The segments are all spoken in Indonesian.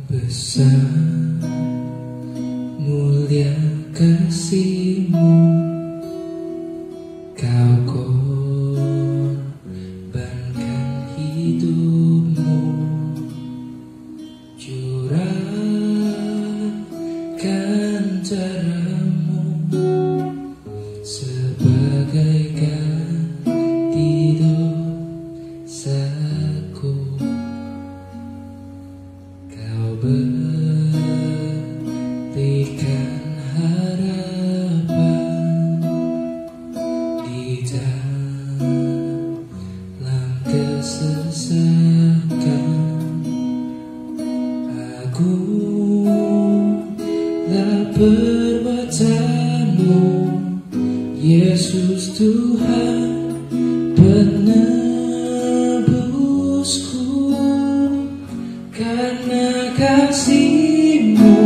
Besar mulia kasih-Mu, Kau korbankan hidup-Mu, curahkan darah-Mu sebagai ganti dosaku. Kau berikan harapan di dalam kesesakan. Agunglah perbuatan-Mu, Yesus Tuhan penebusku. Karena kasih-Mu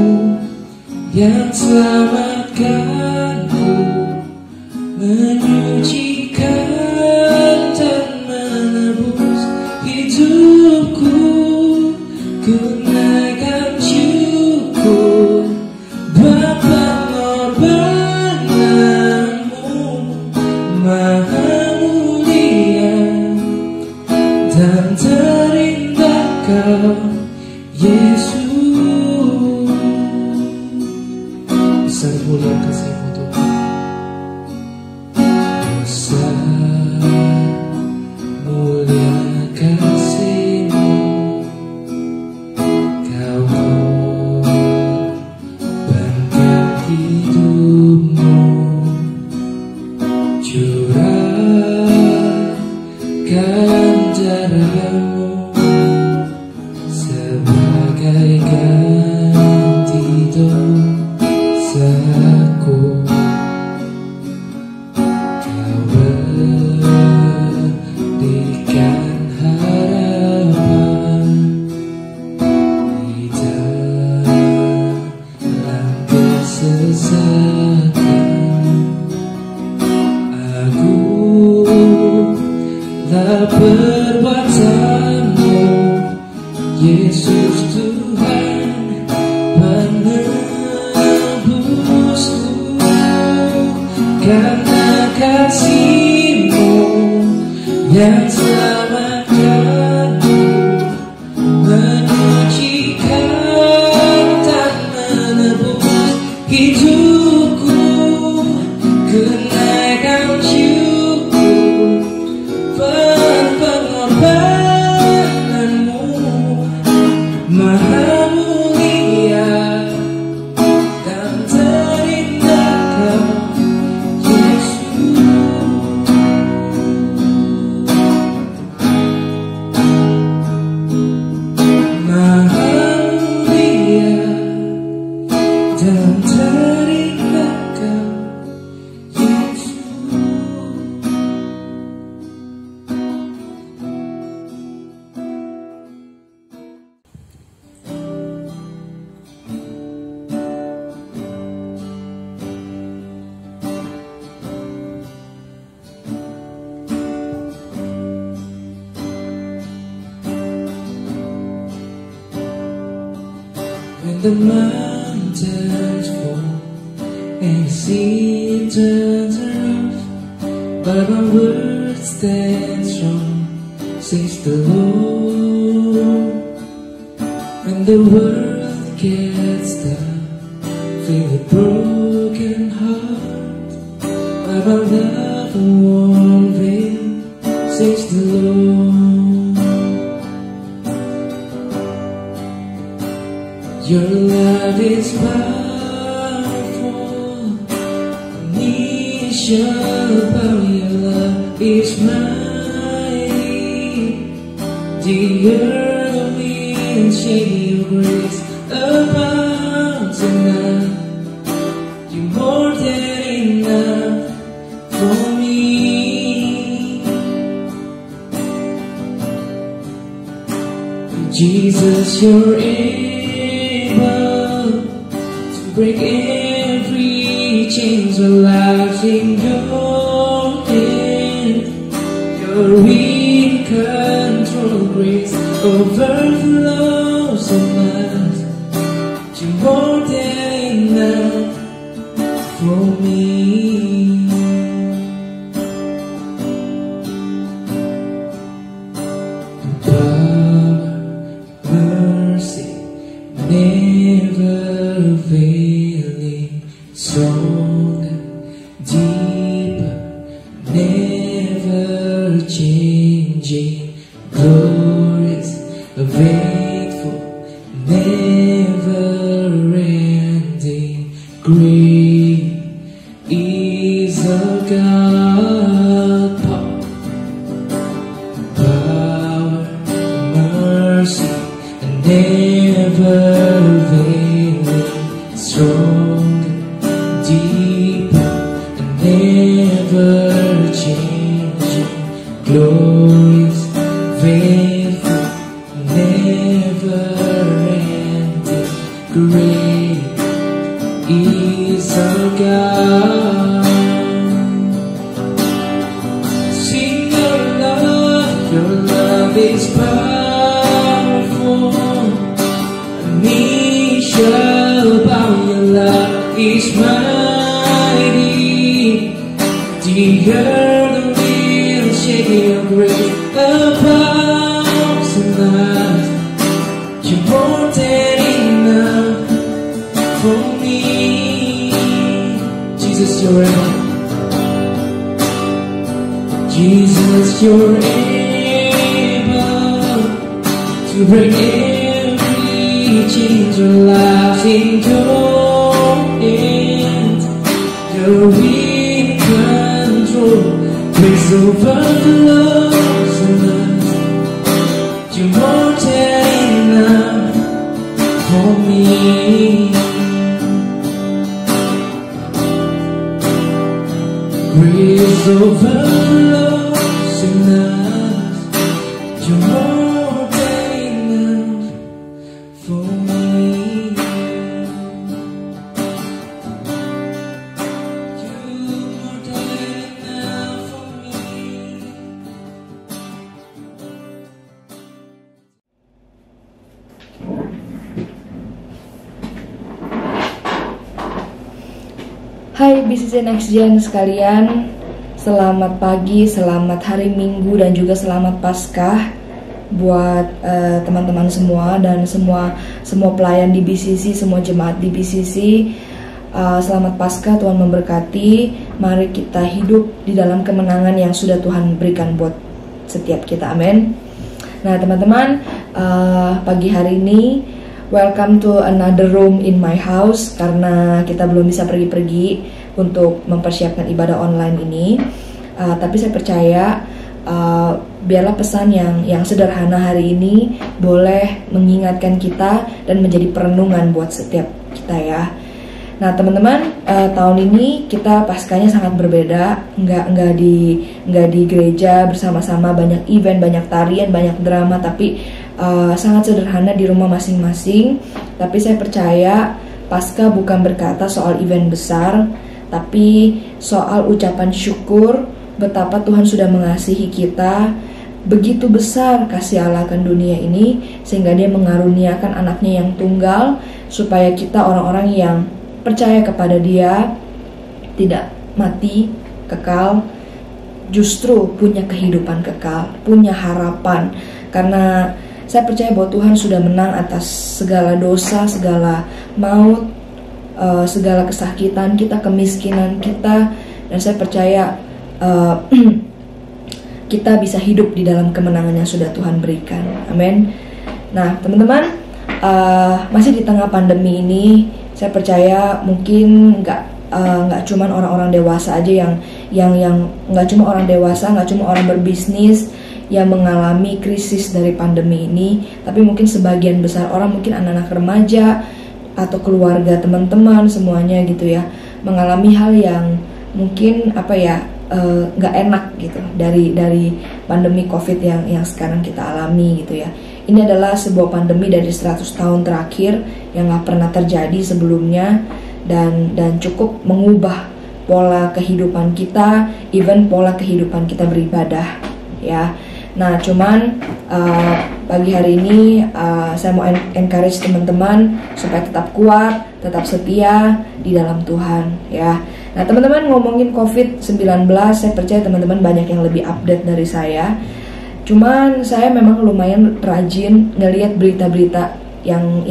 yang selamatkanku, menyucikan dan menebus hidupku. Ku naikkan syukur buat pengorbanan-Mu, Maha mulia dan terindah Kau, Yesus. Besar mulia kasih-Mu Tuhan, besar mulia kasih-Mu, Kau korbankan hidup-Mu, curahkan darah-Mu sebagai ganti dosaku. Kau berikan harapan di dalam kesesakan. Agunglah perbuatan-Mu, Yesus Tuhan penebusku. Karena kasih-Mu yang selamatkanku, menyucikan dan menebus hidupku. Ku naikkan syukur buat pengorbanan-Mu, Maha mulia dan terindah Kau, Yesus. Maha mulia dan terindah Kau, Yesus. When the mountains fall and the sea turns around, but my word stands strong, says the Lord. When the world gets down, feel a broken heart, but my love won't fail, says the Lord. Your love is powerful, knees shall bow. Your love is mighty, the earth will shake. Your grace abounds enough. You're more than enough for me, Jesus. You're able break every chains of life in your hand. Your in control, grace overflows in us. You're more than enough for me. Mercy, never failing, stronger, deeper, never changing, glorious, faithful, never ending, great is our God. Power, mercy, never failing, stronger, deeper, never changing, glorious, faithful, never ending, great is our God. Sing your love is powerful. Me shall bow, your love is mighty. The earth will shake your grace abounds in us. You're more than enough for me. Jesus, you're able. Jesus, you're able to break every chains of life in your hands. You're in control, grace overflows in us. You're more than enough for me. Grace overflows in us. You're more than enough for me. You're more than enough for me. Hai BCC Next Gen sekalian, selamat pagi, selamat hari Minggu, dan juga selamat Paskah buat teman-teman semua dan semua pelayan di BCC, semua jemaat di BCC. Selamat Paskah, Tuhan memberkati. Mari kita hidup di dalam kemenangan yang sudah Tuhan berikan buat setiap kita, amin. Nah teman-teman, pagi hari ini welcome to another room in my house, karena kita belum bisa pergi-pergi untuk mempersiapkan ibadah online ini. Tapi saya percaya biarlah pesan yang sederhana hari ini boleh mengingatkan kita dan menjadi perenungan buat setiap kita ya. Nah teman-teman, tahun ini kita Paskahnya sangat berbeda, nggak di gereja bersama-sama, banyak event, banyak tarian, banyak drama, tapi sangat sederhana di rumah masing-masing. Tapi saya percaya Paskah bukan berkata soal event besar, tapi soal ucapan syukur betapa Tuhan sudah mengasihi kita. Begitu besar kasih Allah akan dunia ini, sehingga Dia mengaruniakan anaknya yang tunggal, supaya kita orang-orang yang percaya kepada Dia tidak mati kekal, justru punya kehidupan kekal, punya harapan. Karena saya percaya bahwa Tuhan sudah menang atas segala dosa, segala maut, segala kesakitan kita, kemiskinan kita. Dan saya percaya kita bisa hidup di dalam kemenangan yang sudah Tuhan berikan, amin. Nah teman-teman, masih di tengah pandemi ini, saya percaya mungkin nggak cuma orang-orang dewasa aja yang nggak cuma orang dewasa, nggak cuma orang berbisnis yang mengalami krisis dari pandemi ini, tapi mungkin sebagian besar orang, mungkin anak-anak remaja atau keluarga, teman-teman semuanya gitu ya, mengalami hal yang mungkin nggak enak gitu dari pandemi COVID yang sekarang kita alami gitu ya. Ini adalah sebuah pandemi dari 100 tahun terakhir yang nggak pernah terjadi sebelumnya, dan cukup mengubah pola kehidupan kita, even pola kehidupan kita beribadah, ya. Nah, cuman pagi hari ini saya mau encourage teman-teman supaya tetap kuat, tetap setia di dalam Tuhan, ya. Nah, teman-teman, ngomongin COVID-19, saya percaya teman-teman banyak yang lebih update dari saya. Cuman saya memang lumayan rajin ngelihat berita-berita yang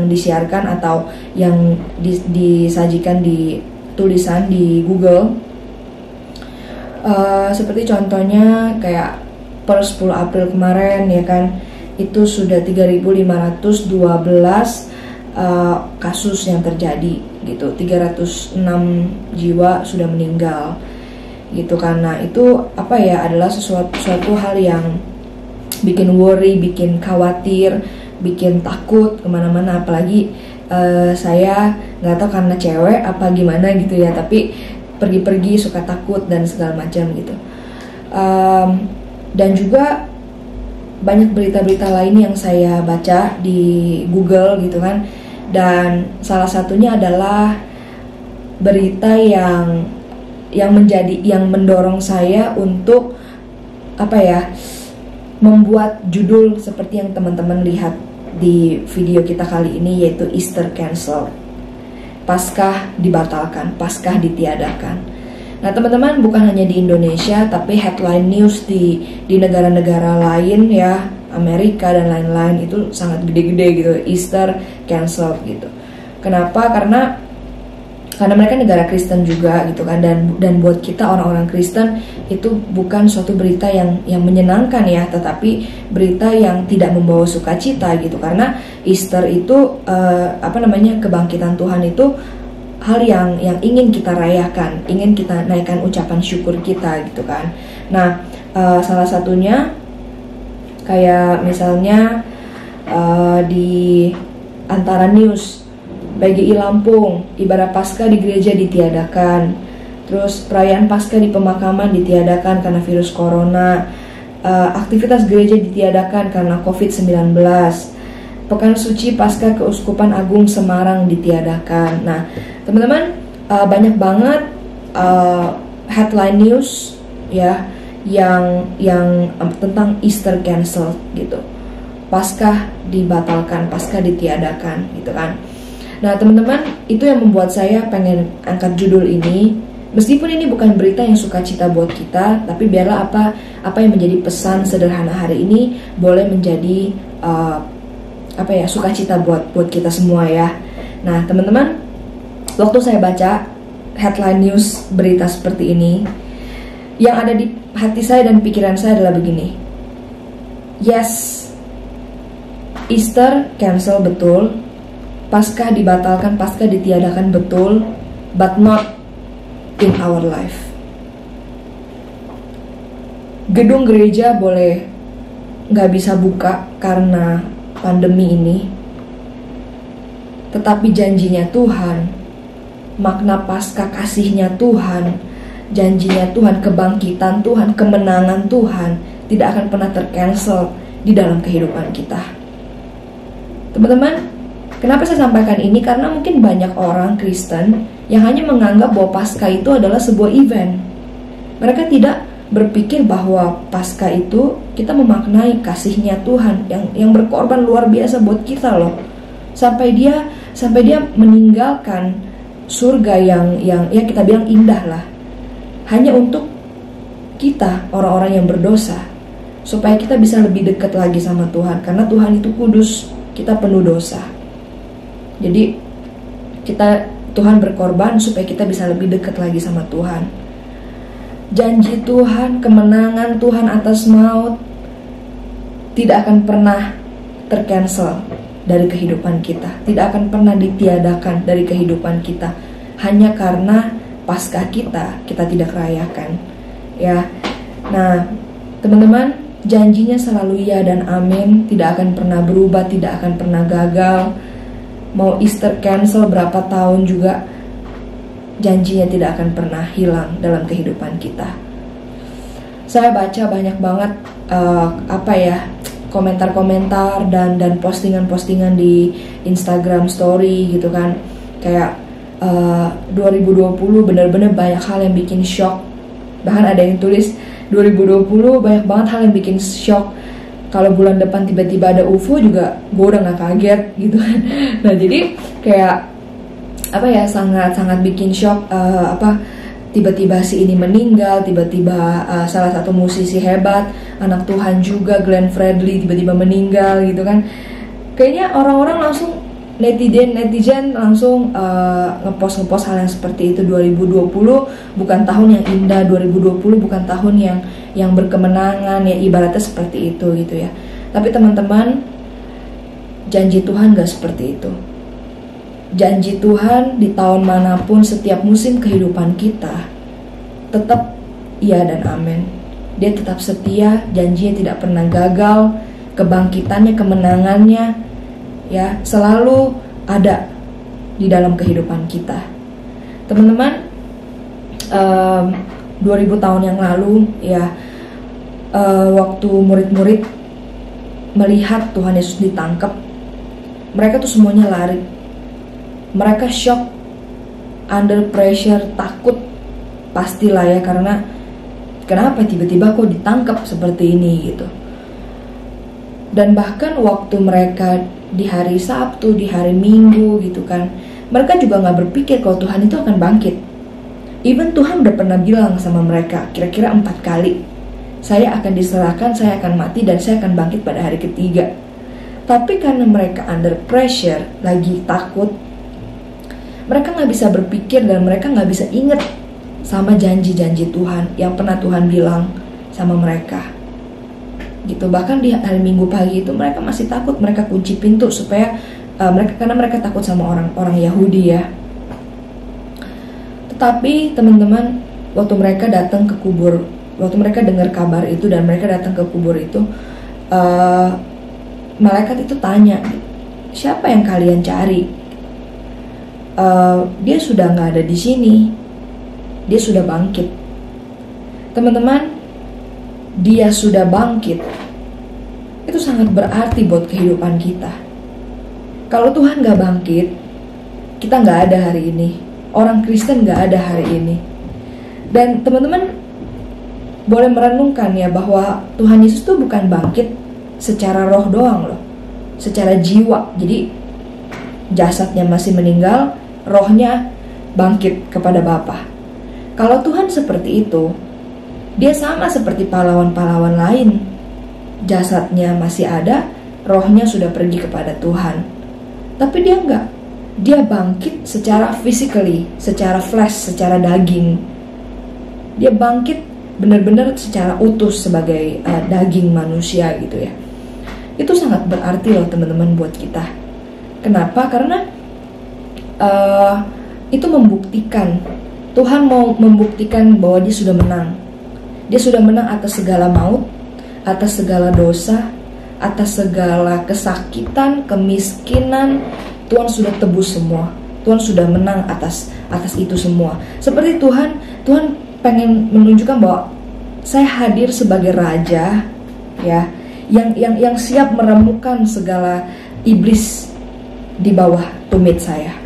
disiarkan atau yang disajikan di tulisan di Google. Seperti contohnya kayak per 10 April kemarin, ya kan, itu sudah 3.512 kasus yang terjadi gitu, 306 jiwa sudah meninggal gitu. Karena itu apa ya, adalah suatu hal yang bikin worry, bikin khawatir, bikin takut kemana-mana. Apalagi saya nggak tahu karena cewek apa gimana gitu ya, tapi pergi-pergi suka takut dan segala macam gitu. Dan juga banyak berita-berita lain yang saya baca di Google gitu kan. Dan salah satunya adalah berita yang mendorong saya untuk apa ya, membuat judul seperti yang teman-teman lihat di video kita kali ini, yaitu Easter cancel. Paskah dibatalkan, Paskah ditiadakan. Nah, teman-teman, bukan hanya di Indonesia, tapi headline news di negara-negara lain ya, Amerika dan lain-lain, itu sangat gede-gede gitu, Easter cancel gitu. Kenapa? Karena mereka negara Kristen juga gitu kan, dan buat kita orang-orang Kristen itu bukan suatu berita yang menyenangkan ya, tetapi berita yang tidak membawa sukacita gitu. Karena Easter itu kebangkitan Tuhan itu hal yang ingin kita rayakan, ingin kita naikkan ucapan syukur kita gitu kan. Nah, salah satunya kayak misalnya di Antara News, PGI Lampung, ibadah Paskah di gereja ditiadakan. Terus perayaan Paskah di pemakaman ditiadakan karena virus corona. Aktivitas gereja ditiadakan karena COVID-19. Pekan Suci Paskah Keuskupan Agung Semarang ditiadakan. Nah, teman-teman, banyak banget headline news ya yang tentang Easter cancel gitu. Paskah dibatalkan, Paskah ditiadakan gitu kan. Nah, teman-teman, itu yang membuat saya pengen angkat judul ini. Meskipun ini bukan berita yang sukacita buat kita, tapi biarlah apa yang menjadi pesan sederhana hari ini boleh menjadi sukacita buat kita semua ya. Nah, teman-teman, waktu saya baca headline news berita seperti ini, yang ada di hati saya dan pikiran saya adalah begini. Yes, Easter cancel betul, Paskah dibatalkan, Paskah ditiadakan betul, but not in our life. Gedung gereja boleh nggak bisa buka karena pandemi ini, tetapi janjinya Tuhan, makna Paskah, kasihnya Tuhan, janjinya Tuhan, kebangkitan Tuhan, kemenangan Tuhan tidak akan pernah tercancel di dalam kehidupan kita. Teman-teman, kenapa saya sampaikan ini? Karena mungkin banyak orang Kristen yang hanya menganggap bahwa Paskah itu adalah sebuah event. Mereka tidak berpikir bahwa Paskah itu kita memaknai kasihnya Tuhan yang berkorban luar biasa buat kita loh. Sampai dia meninggalkan surga yang ya kita bilang indah lah, hanya untuk kita orang-orang yang berdosa, supaya kita bisa lebih dekat lagi sama Tuhan. Karena Tuhan itu kudus, kita penuh dosa. Jadi Tuhan berkorban supaya kita bisa lebih dekat lagi sama Tuhan. Janji Tuhan, kemenangan Tuhan atas maut tidak akan pernah tercancel dari kehidupan kita, tidak akan pernah ditiadakan dari kehidupan kita, hanya karena Paskah kita tidak rayakan ya. Nah, teman-teman, janjinya selalu ya dan amin, tidak akan pernah berubah, tidak akan pernah gagal. Mau Easter cancel berapa tahun juga, janjinya tidak akan pernah hilang dalam kehidupan kita. Saya baca banyak banget komentar-komentar dan postingan-postingan di Instagram story gitu kan. Kayak 2020 benar-benar banyak hal yang bikin shock. Bahkan ada yang tulis 2020 banyak banget hal yang bikin shock. Kalau bulan depan tiba-tiba ada UFO juga gue udah gak kaget gitu kan. Nah jadi kayak sangat bikin shock. Tiba-tiba si ini meninggal, tiba-tiba salah satu musisi hebat, anak Tuhan juga, Glenn Fredly tiba-tiba meninggal gitu kan. Kayaknya orang-orang langsung netizen langsung ngepost hal yang seperti itu. 2020 bukan tahun yang indah, 2020 bukan tahun yang berkemenangan ya, ibaratnya seperti itu gitu ya. Tapi teman-teman, janji Tuhan gak seperti itu. Janji Tuhan di tahun manapun, setiap musim kehidupan kita tetap iya dan amin. Dia tetap setia, janjinya tidak pernah gagal, kebangkitannya, kemenangannya ya selalu ada di dalam kehidupan kita. Teman-teman, 2000 tahun yang lalu ya, waktu murid-murid melihat Tuhan Yesus ditangkap, mereka tuh semuanya lari. Mereka shock, under pressure, takut pastilah ya, karena kenapa tiba-tiba kok ditangkap seperti ini gitu. Dan bahkan waktu mereka di hari Sabtu, di hari Minggu gitu kan, mereka juga gak berpikir kalau Tuhan itu akan bangkit. Even Tuhan udah pernah bilang sama mereka kira-kira 4 kali, saya akan diserahkan, saya akan mati, dan saya akan bangkit pada hari ketiga. Tapi karena mereka under pressure, lagi takut, mereka gak bisa berpikir dan mereka gak bisa ingat sama janji-janji Tuhan yang pernah Tuhan bilang sama mereka gitu. Bahkan di hari Minggu pagi itu mereka masih takut, mereka kunci pintu supaya karena mereka takut sama orang Yahudi ya. Tetapi teman-teman, waktu mereka datang ke kubur, waktu mereka dengar kabar itu dan mereka datang ke kubur itu, malaikat itu tanya, siapa yang kalian cari? Dia sudah nggak ada di sini, dia sudah bangkit. Teman-teman, dia sudah bangkit. Itu sangat berarti buat kehidupan kita. Kalau Tuhan nggak bangkit, kita nggak ada hari ini. Orang Kristen nggak ada hari ini. Dan teman-teman boleh merenungkan ya bahwa Tuhan Yesus tuh bukan bangkit secara roh doang loh, secara jiwa. Jadi jasadnya masih meninggal, rohnya bangkit kepada Bapa. Kalau Tuhan seperti itu, dia sama seperti pahlawan-pahlawan lain. Jasadnya masih ada, rohnya sudah pergi kepada Tuhan. Tapi dia enggak. Dia bangkit secara physically, secara flesh, secara daging. Dia bangkit benar-benar secara utuh sebagai daging manusia gitu ya. Itu sangat berarti loh teman-teman buat kita. Kenapa? Karena itu membuktikan, Tuhan mau membuktikan bahwa dia sudah menang. Dia sudah menang atas segala maut, atas segala dosa, atas segala kesakitan, kemiskinan. Tuhan sudah tebus semua. Tuhan sudah menang atas itu semua. Seperti Tuhan pengen menunjukkan bahwa saya hadir sebagai raja ya, yang siap meremukkan segala iblis di bawah tumit saya.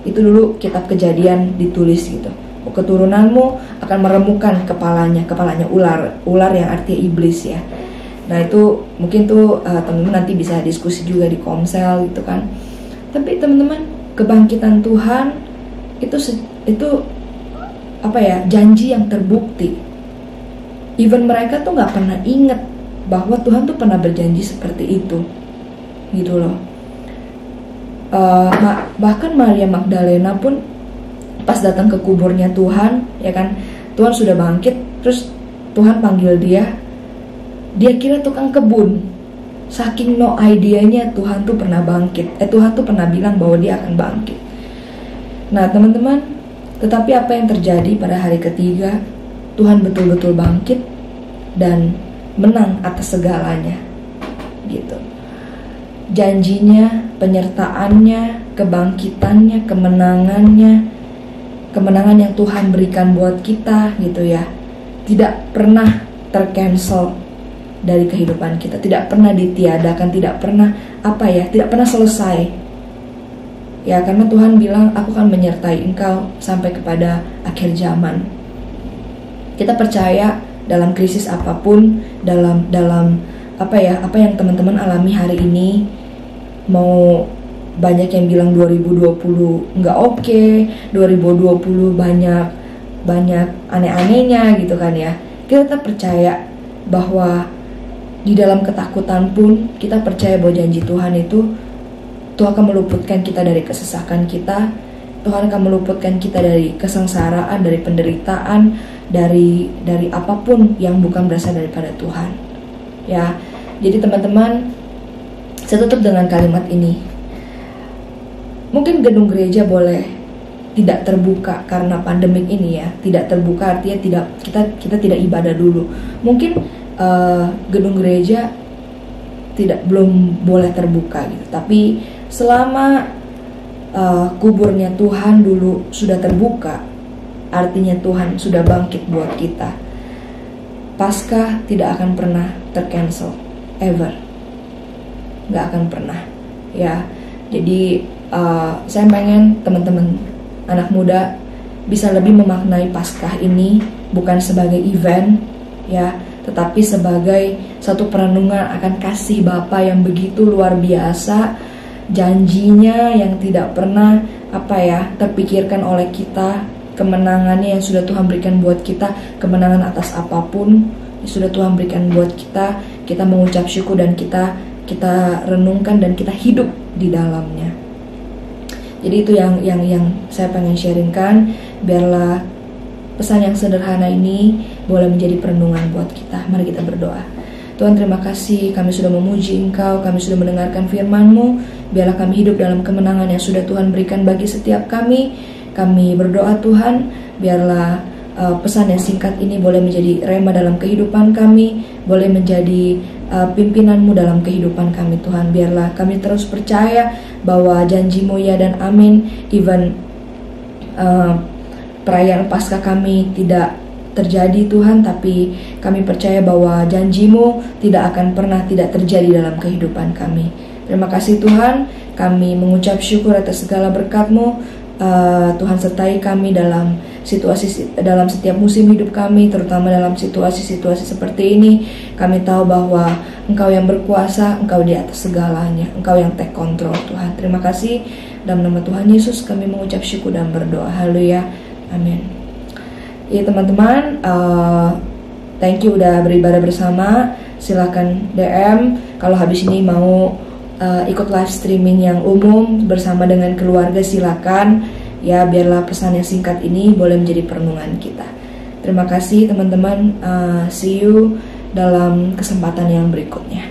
Itu dulu kitab Kejadian ditulis gitu. Keturunanmu akan meremukkan kepalanya ular yang artinya iblis ya. Nah itu mungkin tuh teman-teman nanti bisa diskusi juga di Komsel gitu kan. Tapi teman-teman, kebangkitan Tuhan itu apa ya, janji yang terbukti. Even mereka tuh nggak pernah ingat bahwa Tuhan tuh pernah berjanji seperti itu gitu loh. Bahkan Maria Magdalena pun pas datang ke kuburnya Tuhan ya kan, Tuhan sudah bangkit, terus Tuhan panggil dia kira tukang kebun. Saking no idea-nya Tuhan tuh pernah bangkit, Tuhan tuh pernah bilang bahwa dia akan bangkit. Nah teman-teman, tetapi apa yang terjadi pada hari ketiga? Tuhan betul-betul bangkit dan menang atas segalanya gitu. Janjinya, penyertaannya, kebangkitannya, kemenangan yang Tuhan berikan buat kita gitu ya, tidak pernah tercancel dari kehidupan kita, tidak pernah ditiadakan, tidak pernah tidak pernah selesai Ya, karena Tuhan bilang aku akan menyertai engkau sampai kepada akhir zaman. Kita percaya dalam krisis apapun, dalam apa yang teman-teman alami hari ini, mau banyak yang bilang 2020 nggak oke, 2020 banyak aneh-anehnya gitu kan ya. Kita tetap percaya bahwa di dalam ketakutan pun kita percaya bahwa janji Tuhan itu, Tuhan akan meluputkan kita dari kesesakan kita, Tuhan akan meluputkan kita dari kesengsaraan, dari penderitaan, dari apapun yang bukan berasal daripada Tuhan. Ya, jadi teman-teman, saya tutup dengan kalimat ini. Mungkin gedung gereja boleh tidak terbuka karena pandemik ini ya, tidak terbuka artinya kita tidak ibadah dulu. Mungkin gedung gereja belum boleh terbuka gitu, tapi selama kuburnya Tuhan dulu sudah terbuka, artinya Tuhan sudah bangkit buat kita. Paskah tidak akan pernah tercancel, ever, nggak akan pernah ya. Jadi saya pengen teman-teman anak muda bisa lebih memaknai Paskah ini bukan sebagai event ya, tetapi sebagai satu perenungan akan kasih Bapa yang begitu luar biasa, janjinya yang tidak pernah terpikirkan oleh kita, kemenangannya yang sudah Tuhan berikan buat kita, kemenangan atas apapun yang sudah Tuhan berikan buat kita. Kita mengucap syukur dan kita renungkan dan kita hidup di dalamnya. Jadi itu yang saya pengen sharingkan. Biarlah pesan yang sederhana ini boleh menjadi perenungan buat kita. Mari kita berdoa. Tuhan, terima kasih kami sudah memuji Engkau, kami sudah mendengarkan firman-Mu. Biarlah kami hidup dalam kemenangan yang sudah Tuhan berikan bagi setiap kami. Kami berdoa Tuhan, biarlah pesan yang singkat ini boleh menjadi rema dalam kehidupan kami, boleh menjadi pimpinan-Mu dalam kehidupan kami Tuhan. Biarlah kami terus percaya bahwa janji-Mu ya dan amin. Even perayaan Paskah kami tidak terjadi Tuhan, tapi kami percaya bahwa janji-Mu tidak akan pernah tidak terjadi dalam kehidupan kami. Terima kasih Tuhan, kami mengucap syukur atas segala berkat-Mu. Tuhan sertai kami dalam setiap musim hidup kami, terutama dalam situasi-situasi seperti ini. Kami tahu bahwa Engkau yang berkuasa, Engkau di atas segalanya, Engkau yang take control Tuhan. Terima kasih, dalam nama Tuhan Yesus kami mengucap syukur dan berdoa. Haleluya, amin. Ya teman-teman, thank you udah beribadah bersama. Silakan DM kalau habis ini mau ikut live streaming yang umum bersama dengan keluarga, silakan ya, biarlah pesan yang singkat ini boleh menjadi perenungan kita. Terima kasih teman-teman, see you dalam kesempatan yang berikutnya.